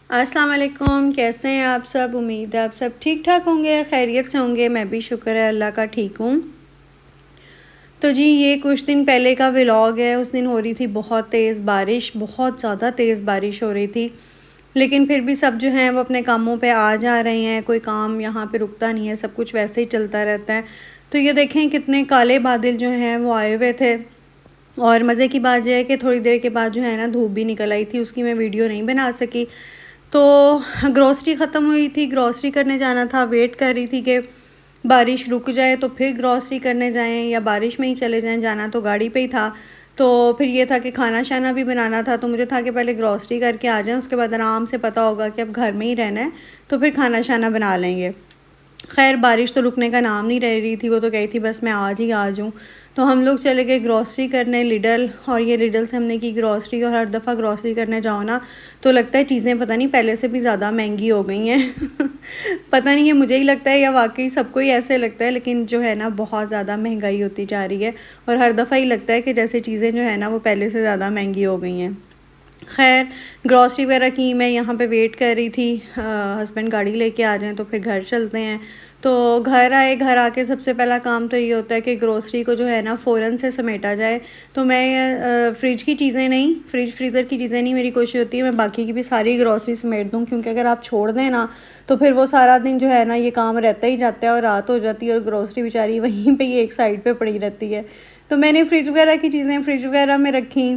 अस्सलाम वालेकुम। कैसे हैं आप सब? उम्मीद है आप सब ठीक ठाक होंगे, खैरियत से होंगे। मैं भी शुक्र है अल्लाह का ठीक हूँ। तो जी ये कुछ दिन पहले का व्लॉग है। उस दिन हो रही थी बहुत तेज़ बारिश, बहुत ज़्यादा तेज़ बारिश हो रही थी, लेकिन फिर भी सब जो हैं वो अपने कामों पे आ जा रहे हैं। कोई काम यहाँ पे रुकता नहीं है, सब कुछ वैसे ही चलता रहता है। तो ये देखें कितने काले बादल जो हैं वो आए हुए थे। और मज़े की बात यह है कि थोड़ी देर के बाद जो है ना धूप भी निकल आई थी, उसकी मैं वीडियो नहीं बना सकी। तो ग्रॉसरी ख़त्म हुई थी, ग्रॉसरी करने जाना था। वेट कर रही थी कि बारिश रुक जाए तो फिर ग्रॉसरी करने जाएं या बारिश में ही चले जाएं। जाना तो गाड़ी पे ही था। तो फिर ये था कि खाना शाना भी बनाना था, तो मुझे था कि पहले ग्रॉसरी करके आ जाएं, उसके बाद आराम से पता होगा कि अब घर में ही रहना है, तो फिर खाना शाना बना लेंगे। खैर बारिश तो रुकने का नाम नहीं रह रही थी, वो तो कही थी बस मैं आज ही आ जाऊँ। तो हम लोग चले गए ग्रॉसरी करने लिडल, और ये लिडल से हमने की ग्रॉसरी। और हर दफ़ा ग्रॉसरी करने जाओ ना तो लगता है चीज़ें पता नहीं पहले से भी ज़्यादा महंगी हो गई हैं। पता नहीं ये मुझे ही लगता है या वाकई सबको ही ऐसे लगता है, लेकिन जो है ना बहुत ज़्यादा महंगाई होती जा रही है। और हर दफ़ा ही लगता है कि जैसे चीज़ें जो है ना वो पहले से ज़्यादा महंगी हो गई हैं। खैर ग्रॉसरी वगैरह की मैं यहाँ पे वेट कर रही थी, हस्बैंड गाड़ी लेके आ जाएं तो फिर घर चलते हैं। तो घर आए, घर आके सबसे पहला काम तो ये होता है कि ग्रॉसरी को जो है ना फ़ौरन से समेटा जाए। तो मैं फ्रिज की चीज़ें नहीं, फ्रीज़र की चीज़ें नहीं, मेरी कोशिश होती है मैं बाकी की भी सारी ग्रॉसरी समेट दूँ, क्योंकि अगर आप छोड़ दें ना तो फिर वो सारा दिन जो है ना ये काम रहता ही जाता है और रात हो जाती है और ग्रॉसरी बेचारी वहीं पर ही एक साइड पर पड़ी रहती है। तो मैंने फ्रिज वगैरह की चीज़ें फ्रिज वगैरह में रखी,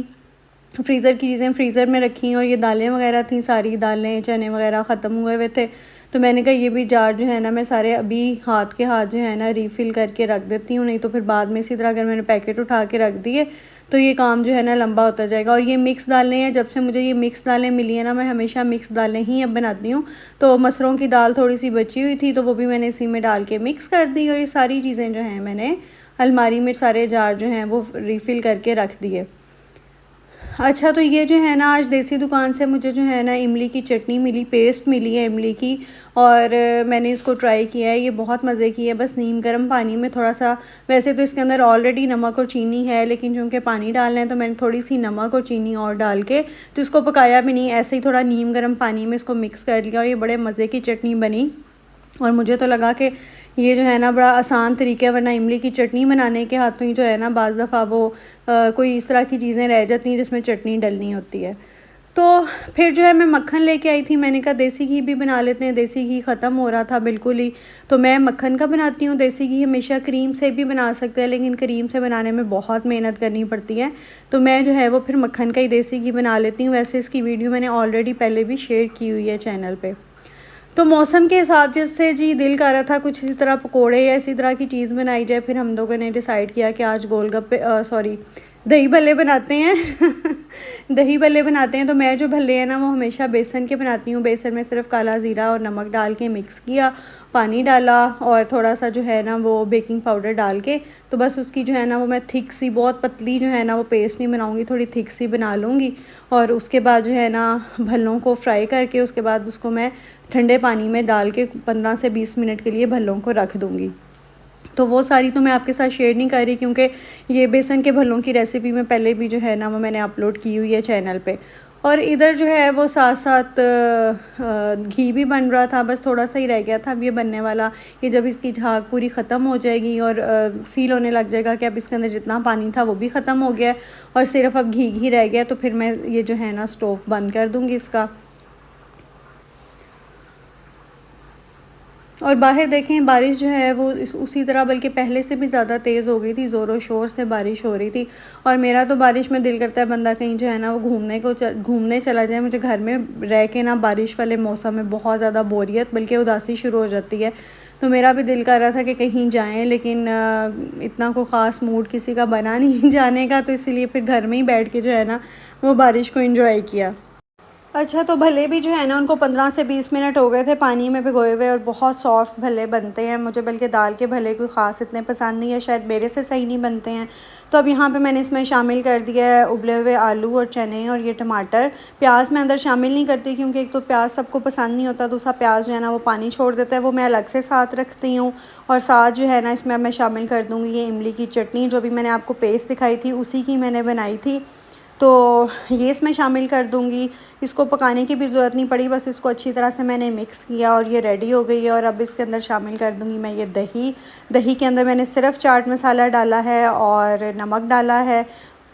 फ्रीज़र की चीज़ें फ्रीज़र में रखी। और ये दालें वगैरह थी, सारी दालें चने वगैरह ख़त्म हुए हुए थे। तो मैंने कहा ये भी जार जो है ना मैं सारे अभी हाथ के हाथ जो है ना रीफ़िल करके रख देती हूँ, नहीं तो फिर बाद में इसी तरह अगर मैंने पैकेट उठा के रख दिए तो ये काम जो है ना लंबा होता जाएगा। और ये मिक्स दालें हैं, जब से मुझे ये मिक्स दालें मिली है ना मैं हमेशा मिक्स दालें ही अब बनाती हूँ। तो मसरों की दाल थोड़ी सी बची हुई थी तो वो भी मैंने इसी में डाल के मिक्स कर दी। और ये सारी चीज़ें जो हैं मैंने अलमारी में सारे जार जो हैं वो रीफ़िल करके रख दिए। अच्छा, तो ये जो है ना आज देसी दुकान से मुझे जो है ना इमली की चटनी मिली, पेस्ट मिली है इमली की। और मैंने इसको ट्राई किया है, ये बहुत मज़े की है। बस नीम गर्म पानी में थोड़ा सा, वैसे तो इसके अंदर ऑलरेडी नमक और चीनी है, लेकिन चूँकि पानी डालना है तो मैंने थोड़ी सी नमक और चीनी और डाल के तो इसको पकाया भी नहीं, ऐसे ही थोड़ा नीम गर्म पानी में इसको मिक्स कर लिया और ये बड़े मज़े की चटनी बनी। और मुझे तो लगा कि ये जो है ना बड़ा आसान तरीका है, वरना इमली की चटनी बनाने के हाथों ही जो है ना बाज़ दफ़ा वो कोई इस तरह की चीज़ें रह जाती हैं जिसमें चटनी डलनी होती है। तो फिर जो है मैं मक्खन लेके आई थी, मैंने कहा देसी घी भी बना लेते हैं, देसी घी ख़त्म हो रहा था बिल्कुल ही। तो मैं मक्खन का बनाती हूँ, देसी घी हमेशा क्रीम से भी बना सकते हैं, लेकिन क्रीम से बनाने में बहुत मेहनत करनी पड़ती है। तो मैं जो है वो फिर मक्खन का ही देसी घी बना लेती हूँ। वैसे इसकी वीडियो मैंने ऑलरेडी पहले भी शेयर की हुई है चैनल पर। तो मौसम के हिसाब से जी दिल कर रहा था कुछ इसी तरह पकोड़े या इसी तरह की चीज़ बनाई जाए। फिर हम लोगों ने डिसाइड किया कि आज गोलगप्पे सॉरी दही भल्ले बनाते हैं। दही भल्ले बनाते हैं। तो मैं जो भल्ले हैं ना वो हमेशा बेसन के बनाती हूँ। बेसन में सिर्फ काला ज़ीरा और नमक डाल के मिक्स किया, पानी डाला और थोड़ा सा जो है ना वो बेकिंग पाउडर डाल के, तो बस उसकी जो है ना वो मैं थिक सी, बहुत पतली जो है ना वो पेस्ट नहीं बनाऊँगी, थोड़ी थिक सी बना लूँगी। और उसके बाद जो है ना भल्लों को फ्राई करके उसके बाद उसको मैं ठंडे पानी में डाल के 15 से 20 मिनट के लिए भल्लों को रख दूँगी। तो वो सारी तो मैं आपके साथ शेयर नहीं कर रही, क्योंकि ये बेसन के भल्लों की रेसिपी मैं पहले भी जो है ना वो मैंने अपलोड की हुई है चैनल पे। और इधर जो है वो साथ साथ घी भी बन रहा था, बस थोड़ा सा ही रह गया था अब ये बनने वाला। ये जब इसकी झाग पूरी ख़त्म हो जाएगी और फ़ील होने लग जाएगा कि अब इसके अंदर जितना पानी था वो भी ख़त्म हो गया और सिर्फ अब घी घी रह गया, तो फिर मैं ये जो है ना स्टोव बंद कर दूँगी इसका। और बाहर देखें बारिश जो है वो उसी तरह बल्कि पहले से भी ज़्यादा तेज़ हो गई थी, ज़ोरों शोर से बारिश हो रही थी। और मेरा तो बारिश में दिल करता है बंदा कहीं जो है ना वो घूमने चला जाए। मुझे घर में रह के ना बारिश वाले मौसम में बहुत ज़्यादा बोरियत बल्कि उदासी शुरू हो जाती है। तो मेरा भी दिल कर रहा था कि कहीं जाएँ, लेकिन इतना कोई ख़ास मूड किसी का बना नहीं जाने का, तो इसीलिए फिर घर में ही बैठ के जो है ना वो बारिश को एंजॉय किया। अच्छा, तो भले भी जो है ना उनको 15 से 20 मिनट हो गए थे पानी में भिगोए हुए और बहुत सॉफ्ट भले बनते हैं। मुझे बल्कि दाल के भले कोई ख़ास इतने पसंद नहीं है, शायद मेरे से सही नहीं बनते हैं। तो अब यहाँ पे मैंने इसमें शामिल कर दिया है उबले हुए आलू और चने और ये टमाटर। प्याज मैं अंदर शामिल नहीं करती, क्योंकि एक तो प्याज सबको पसंद नहीं होता, दूसरा प्याज जो है ना वो पानी छोड़ देता है, वो मैं अलग से साथ रखती हूँ। और साथ जो है ना इसमें मैं शामिल कर दूँगी ये इमली की चटनी, जो भी मैंने आपको पेस्ट दिखाई थी उसी की मैंने बनाई थी। तो ये इसमें शामिल कर दूँगी। इसको पकाने की भी ज़रूरत नहीं पड़ी, बस इसको अच्छी तरह से मैंने मिक्स किया और ये रेडी हो गई है। और अब इसके अंदर शामिल कर दूँगी मैं ये दही। दही के अंदर मैंने सिर्फ चाट मसाला डाला है और नमक डाला है।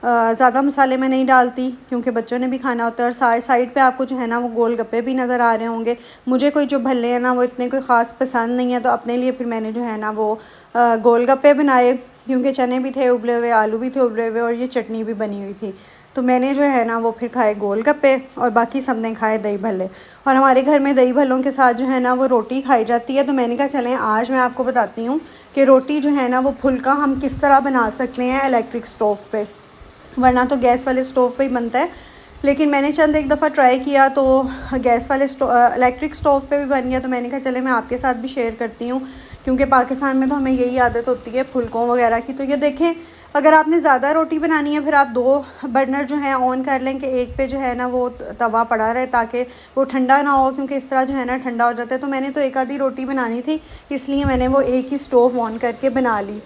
ज़्यादा मसाले मैं नहीं डालती क्योंकि बच्चों ने भी खाना होता है। और साइड पे आपको जो है ना वो गोलगप्पे भी नज़र आ रहे होंगे। मुझे कोई जो भल्ले हैं ना वो इतने कोई ख़ास पसंद नहीं है, तो अपने लिए फिर मैंने जो है ना वो गोलगप्पे बनाए, क्योंकि चने भी थे उबले हुए, आलू भी थे उबले हुए और ये चटनी भी बनी हुई थी। तो मैंने जो है ना वो फिर खाए गोलगप्पे और बाकी सब ने खाए दही भल्ले। और हमारे घर में दही भल्लों के साथ जो है ना वो रोटी खाई जाती है। तो मैंने कहा चलें आज मैं आपको बताती हूँ कि रोटी जो है ना वो फुल्का हम किस तरह बना सकते हैं इलेक्ट्रिक स्टोव पे, वरना तो गैस वाले स्टोव पे ही बनता है। लेकिन मैंने चंद एक दफ़ा ट्राई किया तो गैस वाले इलेक्ट्रिक स्टोव पे भी बन गया। तो मैंने कहा चले मैं आपके साथ भी शेयर करती हूँ, क्योंकि पाकिस्तान में तो हमें यही आदत होती है फुल्कों वगैरह की। तो ये देखें, अगर आपने ज़्यादा रोटी बनानी है फिर आप 2 बर्नर जो हैं ऑन कर लें कि एक पे जो है ना वो तवा पड़ा रहे ताकि वो ठंडा ना हो, क्योंकि इस तरह जो है ना ठंडा हो जाता है। तो मैंने तो एक आधी रोटी बनानी थी, इसलिए मैंने वो एक ही स्टोव ऑन करके बना ली।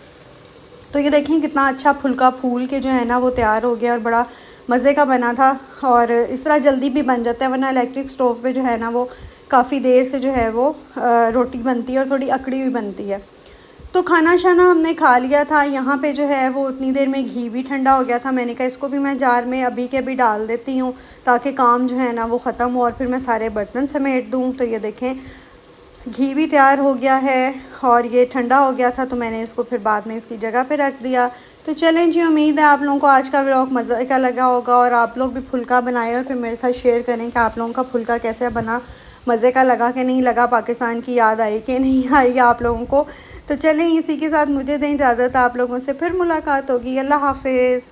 तो ये देखें कितना अच्छा फुल्का फूल के जो है ना वो तैयार हो गया और बड़ा मज़े का बना था। और इस तरह जल्दी भी बन जाता है, वरना इलेक्ट्रिक स्टोव पे जो है ना वो काफ़ी देर से जो है वो रोटी बनती है और थोड़ी अकड़ी हुई बनती है। तो खाना शाना हमने खा लिया था। यहाँ पे जो है वो उतनी देर में घी भी ठंडा हो गया था। मैंने कहा इसको भी मैं जार में अभी के अभी डाल देती हूँ ताकि काम जो है ना वो ख़त्म हो और फिर मैं सारे बर्तन समेट दूँ। तो ये देखें घी भी तैयार हो गया है और ये ठंडा हो गया था, तो मैंने इसको फिर बाद में इसकी जगह पे रख दिया। तो चलें जी, उम्मीद है आप लोगों को आज का व्लॉग मज़े का लगा होगा और आप लोग भी फुल्का बनाए और फिर मेरे साथ शेयर करें कि आप लोगों का फुल्का कैसे बना, मज़े का लगा कि नहीं लगा, पाकिस्तान की याद आई कि नहीं आई आप लोगों को। तो चलें इसी के साथ मुझे दें इजाज़त, आप लोगों से फिर मुलाकात होगी। अल्लाह हाफिज़।